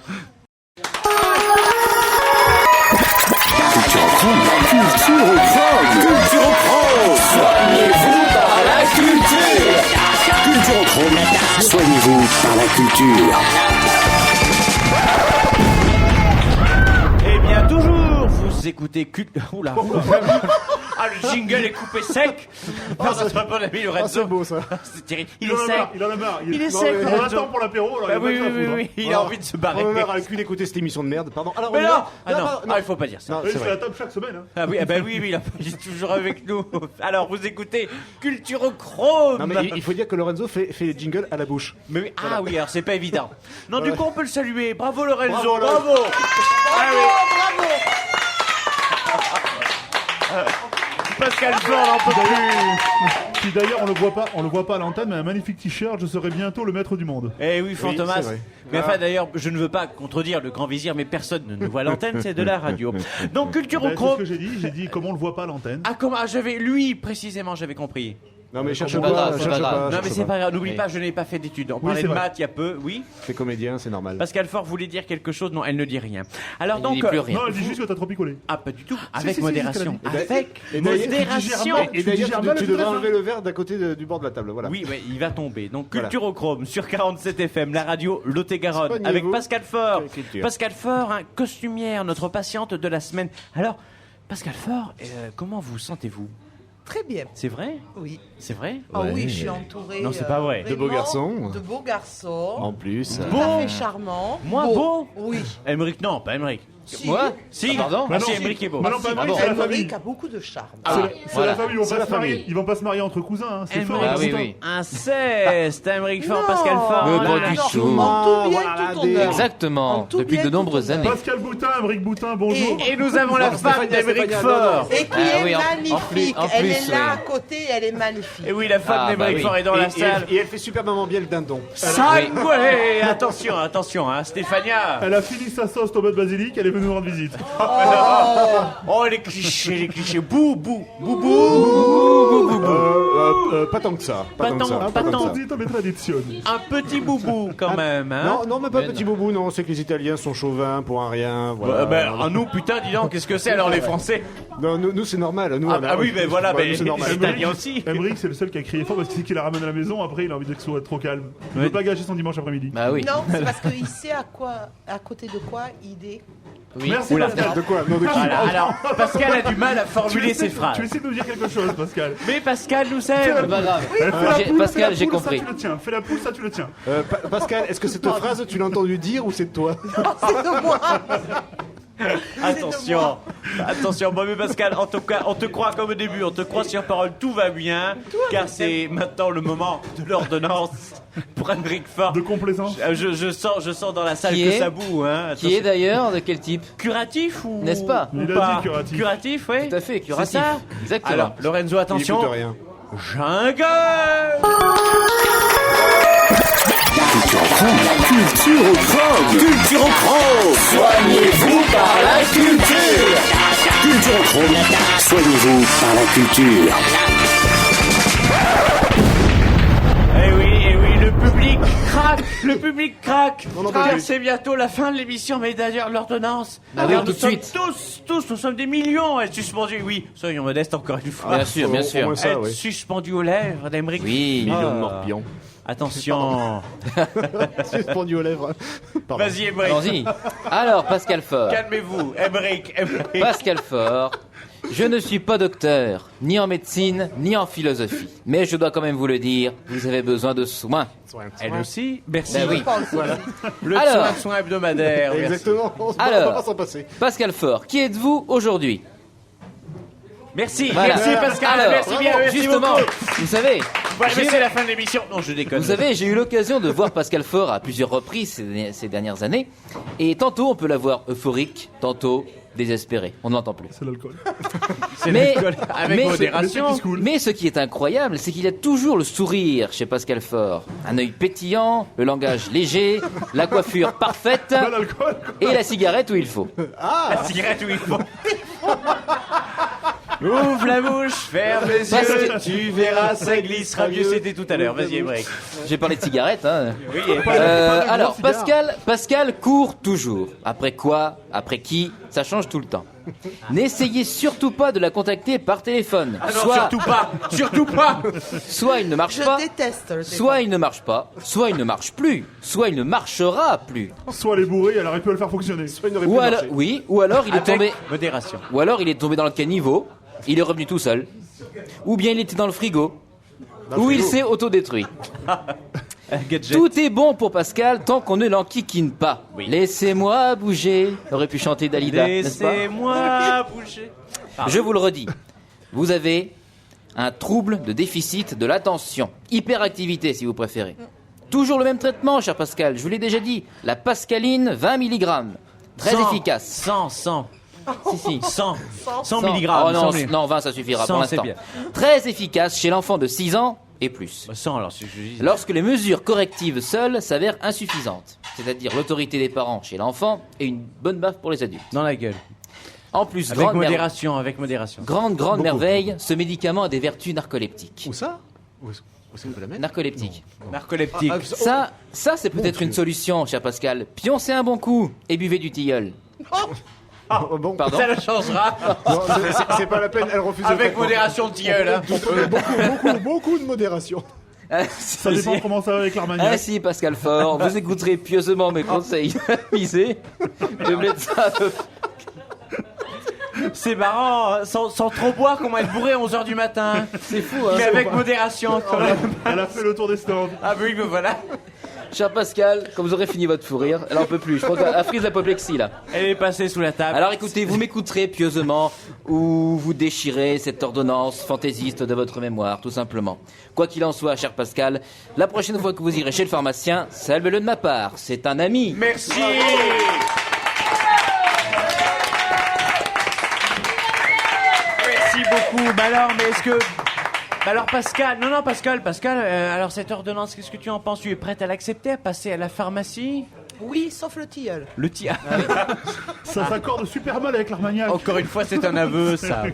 Culture au chrome. Soignez-vous par la culture. Culture au chrome. Soignez-vous par la culture. Eh bien, toujours, vous écoutez Oula. Ah, le jingle est coupé sec par notre bon ami Ah, Lorenzo. c'est beau ça. C'est terrible. Il Il est en a sec. marre, il en a marre. Il est Non, sec, mais On Lorenzo. attend pour l'apéro, alors Ah il oui, va oui, pas oui, se la oui, il a envie de se barrer. On a le cul d'écouter cette émission de merde. Pardon. Alors, Mais on y non, va. ah non, il faut pas dire ça. Non, Oui, c'est c'est vrai. la top chaque semaine. Hein. Ah oui, ah bah oui, il est toujours avec nous. Alors, vous écoutez Culturochrome. Non, mais il faut dire que Lorenzo fait les jingles à la bouche. Mais oui, ah oui, alors c'est pas évident. Non, du coup, on peut le saluer. Bravo Lorenzo, Bravo, Lorenzo. bravo. Ah oui. Pascal Faure n'en peut plus. Puis d'ailleurs, on le voit pas à l'antenne, mais un magnifique t-shirt, je serai bientôt le maître du monde. Eh oui, Fantomas. c'est vrai. Mais enfin, d'ailleurs, je ne veux pas contredire le grand vizir, mais personne ne nous voit à l'antenne, c'est de la radio. Donc, Ben, c'est ce Culturochrome. que j'ai dit comment on le voit pas à l'antenne. Ah, comment j'avais lui précisément, j'avais compris. Non, mais cherche C'est pas grave, pas. c'est pas grave. Non, mais c'est pas grave. N'oublie Oui. pas, je n'ai pas fait d'études. On Oui, parlait c'est de vrai. maths il y a peu. Oui. C'est comédien, c'est normal. Pascal Faure voulait dire quelque chose. Non, elle ne dit rien. Alors Elle donc. ne dit plus rien. Non, elle dit juste que t'as trop picolé. Ah, pas du tout. Si, Avec si, modération. si, c'est ce Avec Et d'ailleurs, modération. Et Tu digères d'ailleurs, mal tu le devrais tout enlever le verre d'à côté du bord de la table. Voilà. Oui, ouais, il va tomber. Donc Voilà. Culturochrome sur 47 FM, la radio Lot-et-Garonne, Soignez-vous. avec Pascal Faure. Quelle culture. Pascal Faure, hein, costumière, notre patiente de la semaine. Alors, Pascal Faure, comment vous sentez-vous? Très bien. C'est vrai? Oui. C'est vrai? Ah oui, je suis entourée. Non, c'est pas vrai. De beaux vraiment garçons. De beaux garçons. En plus. Tout Bon. à fait charmants. Moi, beau Oui. Emmerich, non, pas Emmerich. Si. Moi Si, Ah, pardon Ah, non, si, si. Emmerich est beau. Bah non, pas Ah vrai, bon. c'est la famille. Emmerich a beaucoup de charme. C'est voilà. la famille, ils vont C'est pas la se marier. famille. Ils vont pas se marier entre cousins, hein. C'est fort. Emmerich, Ah oui, putain. oui. inceste, Emmerich Faure, Non. Pascal Faure. Mais oh pas là là. du tout. En tout bien, Voilà, tout des- honneur. Exactement, En tout depuis bien, de tout nombreuses honneur. années. Pascal Boutin, Emmerich Boutin, bonjour. Et nous avons la femme d'Emmerich Faure. Et qui Ah est oui, en magnifique. plus, Elle oui. est là à côté, elle est magnifique. Et oui, la femme Ah, d'Emmerich bah oui. Faure est dans la salle. Et elle fait superbement bien le dindon. Sangué. Attention, attention, hein, Stéphania. Elle a fini sa sauce tomate basilic, elle est venue nous rendre visite. Oh, les clichés, les clichés. Bou, bou, bou, bou. Pas tant que ça. Pas Pas tant tant- que ça. pas Pas tant tant. que ça. Dit mes tradizioni. Un petit boubou, quand même, hein. Non, non, mais pas Mais petit non. boubou, non. C'est que les Italiens sont chauvins pour un rien. Voilà. Ah, nous, putain, dis donc, qu'est-ce que c'est alors les Français? Non, nous c'est normal. Nous, Ah, on a- ah oui, mais voilà, Ouais, mais nous, c'est normal. les Italiens aussi. Emmerich, c'est le seul qui a crié fort parce qu'il sait qu'il la ramène à la maison. Après, il a envie de que ce soit trop calme. Il Ouais. veut pas gâcher son dimanche après-midi. Bah oui. Non, c'est parce qu'il sait à côté de quoi il est. Oui. Merci Oula. Pascal. De quoi? Non, de qui? Voilà, alors, Pascal a du mal à Tu formuler ses tu phrases. essaies de nous dire quelque chose, Pascal. Mais Pascal nous C'est aime. pas grave. Eh, fais la J'ai- poule, Pascal, fais la j'ai poule, compris. Ça, tu le tiens. Fais la poule, ça, tu le tiens. Pascal, est-ce que cette phrase tu l'as entendu dire ou c'est de toi? C'est de moi. Attention, attention, bon mais Pascal, en tout cas, on te croit comme au début, on te croit sur parole, tout va bien, car c'est maintenant le moment de l'ordonnance pour Émeric Faure. De complaisance. Je sens dans la salle Qui que est ça boue, hein. Qui est d'ailleurs de quel type? Curatif ou N'est-ce pas? ou Il a dit curatif. Curatif, oui. Tout à fait, curatif. C'est ça. Exactement. Alors, Lorenzo, attention. Il écoute rien. Jungle. Culture au crâne. Culture au crâne. Soignez-vous par la culture. Culture au crâne. Soignez-vous par la culture. Eh oui, le public craque. Car c'est bientôt la fin de l'émission, mais d'ailleurs l'ordonnance. Ah oui, Car tout nous de sommes suite. tous, nous sommes des millions à être suspendus. Oui, soyons modestes encore une fois. Bien sûr, bien Au sûr. moins ça, Être oui. suspendu aux lèvres d'Émeric. Oui. Millions de Ah. morpions. Attention. Suspendu aux lèvres. Pardon. Vas-y, Émeric. Allons-y. Alors, Pascal Faure. Calmez-vous, Émeric. Pascal Faure. Je ne suis pas docteur, ni en médecine, ni en philosophie. Mais je dois quand même vous le dire, vous avez besoin de soins. Elle aussi. Merci. Ben oui. Voilà. Le Alors. soin hebdomadaire. merci. Exactement. On peut Alors. pas s'en passer. Pascal Faure, qui êtes-vous aujourd'hui? Merci, Voilà. merci Pascal. Alors, merci bien, merci justement, beaucoup. vous savez, Voilà, j'ai- c'est la fin de l'émission. Non, je déconne. vous savez, j'ai eu l'occasion de voir Pascal Faure à plusieurs reprises ces dernières années. Et tantôt, on peut la voir euphorique, tantôt désespéré. On ne l'entend plus. C'est l'alcool. C'est mais- l'alcool. Avec mais- modération. mais c'est cool. Mais ce qui est incroyable, c'est qu'il y a toujours le sourire chez Pascal Faure. Un œil pétillant, le langage léger, la coiffure parfaite Pas l'alcool. et la cigarette où il faut. La cigarette où il faut. Ouvre la bouche, ferme les Parce yeux, que- tu verras, ça glissera mieux. C'était tout à l'heure. Vas-y, Émeric. J'ai parlé de cigarette, hein. Oui, Alors, Pascal court toujours. Après quoi? Après qui? Ça change tout le temps. N'essayez surtout pas de la contacter par téléphone. ah non, surtout pas. Soit il ne marche Je pas, déteste le soit il ne marche pas, soit il ne marche plus, soit il ne marchera plus. Soit elle est bourrée, elle aurait pu le faire fonctionner. Ou alors, oui, ou alors il est tombé, Avec modération. ou alors il est tombé dans le caniveau, il est revenu tout seul, ou bien il était dans le frigo, ou il s'est autodétruit. Gadget. Tout est bon pour Pascal tant qu'on ne l'enquiquine pas. Oui. Laissez-moi bouger, aurait pu chanter Dalida, n'est-ce pas? Laissez-moi bouger. Je vous le redis, vous avez un trouble de déficit de l'attention, hyperactivité si vous préférez. Toujours le même traitement, cher Pascal, je vous l'ai déjà dit, la pascaline 20 mg, très 100, efficace. 100. Si, si. 100 100. milligrammes. Oh non, 100 non, 20 ça suffira 100, pour c'est l'instant. bien. Très efficace chez l'enfant de 6 ans et plus. 100 alors, si je dis. Lorsque les mesures correctives seules s'avèrent insuffisantes, c'est-à-dire l'autorité des parents chez l'enfant et une bonne baffe pour les adultes. Dans la gueule. En plus, Avec grande modération, avec modération. grande merveille, ce médicament a des vertus narcoleptiques. Où ça? Où est-ce qu'on peut la mettre? Narcoleptiques. Narcoleptique. Ça c'est peut-être une solution, cher Pascal. Pioncez un bon coup et buvez du tilleul. Oh, bon. Pardon. Ça le changera. Non, c'est pas la peine, elle refuse de Avec comprendre. modération de tilleul. Hein. Beaucoup de modération. Ça dépend comment ça va avec l'Armagnac. Ainsi, Pascal Faure, vous écouterez pieusement mes conseils avisés de médecin. C'est marrant, sans trop boire, comment être bourré à 11h du matin. C'est fou, hein. Mais avec modération quand même. Elle a fait le tour des stands. Ah oui, mais voilà. Cher Pascal, quand vous aurez fini votre fou rire, elle en peut plus. Je crois qu'elle frise l'apoplexie là. Elle est passée sous la table. Alors écoutez, vous m'écouterez pieusement ou vous déchirez cette ordonnance fantaisiste de votre mémoire, tout simplement. Quoi qu'il en soit, cher Pascal, la prochaine fois que vous irez chez le pharmacien, salvez-le de ma part. C'est un ami. Merci. Merci beaucoup. Bah alors, mais est-ce que... Bah alors Pascal, non Pascal, alors cette ordonnance, qu'est-ce que tu en penses? Tu es prête à l'accepter, à passer à la pharmacie? Oui, sauf le tilleul. Le tien. Ça s'accorde super mal avec l'Armagnac. Encore une fois, c'est un aveu, ça.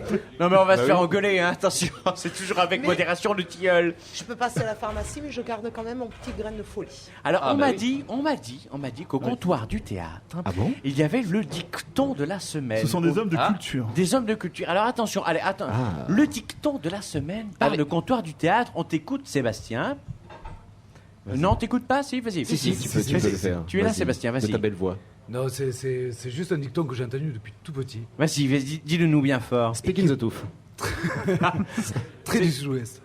Non mais on va se faire engueuler, hein. Attention, c'est toujours avec modération le tilleul. Je peux passer à la pharmacie, mais je garde quand même mon petit grain de folie. Alors Ah, on bah m'a dit qu'au comptoir du théâtre, Ah bon? il y avait le dicton de la semaine. Ce sont des hommes de Ah. culture. Des hommes de culture. Alors attention, allez, attends. Ah. Le dicton de la semaine par Avec- le comptoir du théâtre. On t'écoute, Sébastien. Non, t'écoutes pas? Si, vas-y. Si, tu peux le faire. Tu es là, Vas-y, Sébastien, vas-y. de ta belle voix. Non, c'est juste un dicton que j'ai entendu depuis tout petit. Vas-y, dis-le nous bien fort. Speak in the tooth. Très du sud-ouest.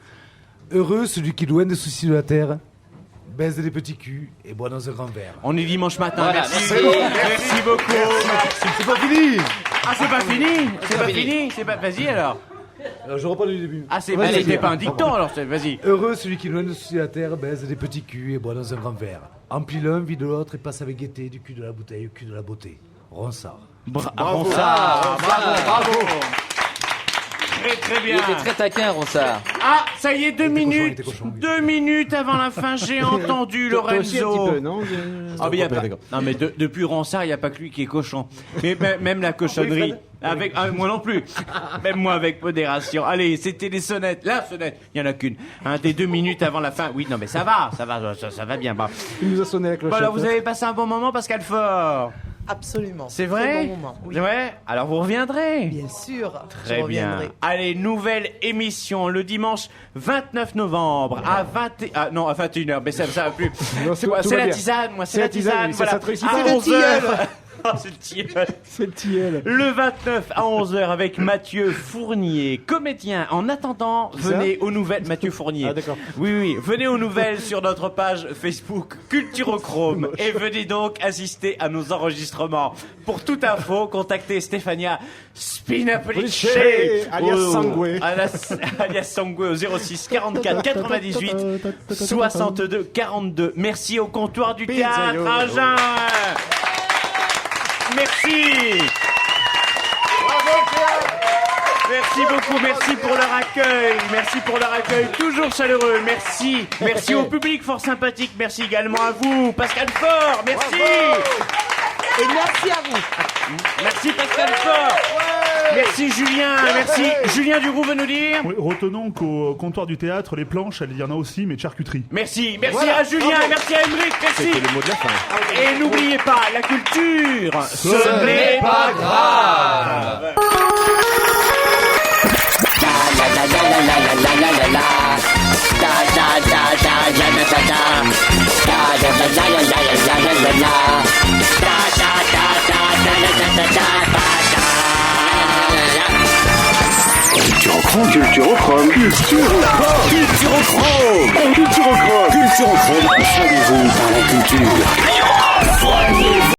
Heureux celui qui, loin des soucis de la terre, baise des petits culs et bois dans un grand verre. On est dimanche matin, Voilà, merci. merci. Merci beaucoup. C'est pas fini. Ah, c'est pas fini. C'est pas fini. Vas-y alors. Alors, je reprends du début. Ah, Vas-y, c'était pas un dicton alors. Vas-y. Heureux celui qui loin de sur la terre baise des petits culs et boit dans un grand verre. Emplit l'un, vide l'autre et passe avec gaieté du cul de la bouteille au cul de la beauté. Ronsard. Bravo. Bravo. Très Il bien. était très taquin, Ronsard. Ah, ça y est, 2 était cochon, il minutes. était cochon, lui. 2 minutes avant la fin, j'ai entendu Toi aussi, un petit Lorenzo. peu, non Ah, mais y a pas... Non, mais depuis Ronsard, il n'y a pas que lui qui est cochon. Mais même la cochonnerie. Moi non plus. Même moi avec modération. Allez, c'était les sonnettes. La sonnette, il n'y en a qu'une. Des 2 minutes avant la fin. Oui, non, mais ça va bien. Bah. Il nous a sonné avec le Voilà, vous avez passé un bon moment, Pascal Faure. Absolument. C'est vrai C'est bon moment. Oui. Ouais. Alors vous reviendrez. Bien sûr. Très je bien. reviendrai. Allez, nouvelle émission le dimanche 29 novembre à 21h. Mais ça va plus. Non, C'est quoi tout C'est va la bien. tisane, moi. C'est C'est la la tisane, tisane. oui, ça, Voilà. ça te réussit À pas. C'est le 11 heures. C'est le tilleul. C'est le tilleul. Le 29 à 11h avec Mathieu Fournier, comédien. En attendant, venez aux nouvelles. Mathieu Fournier. Ah, d'accord. Oui. Venez aux nouvelles sur notre page Facebook Culturochrome et venez donc assister à nos enregistrements. Pour toute info, contactez Stéphania Spinapolice alias Sangue. alias Sangue au 06 44 98 62 42. Merci au comptoir du théâtre Pizzaio. Agen. Merci. Merci beaucoup, merci pour leur accueil, toujours chaleureux, merci au public fort sympathique, merci également à vous, Pascal Faure, merci. Et merci à vous. Merci Pascal Faure. Merci Julien, merci. Julien Duroux veut nous dire. Oui, retenons qu'au comptoir du théâtre, les planches, il y en a aussi, mais de charcuterie. Merci à Julien, merci à Emmerich, merci. C'était le mot de la fin. Et n'oubliez pas, la culture, ce n'est pas grave. Culturochrome. Soignez-vous par la culture.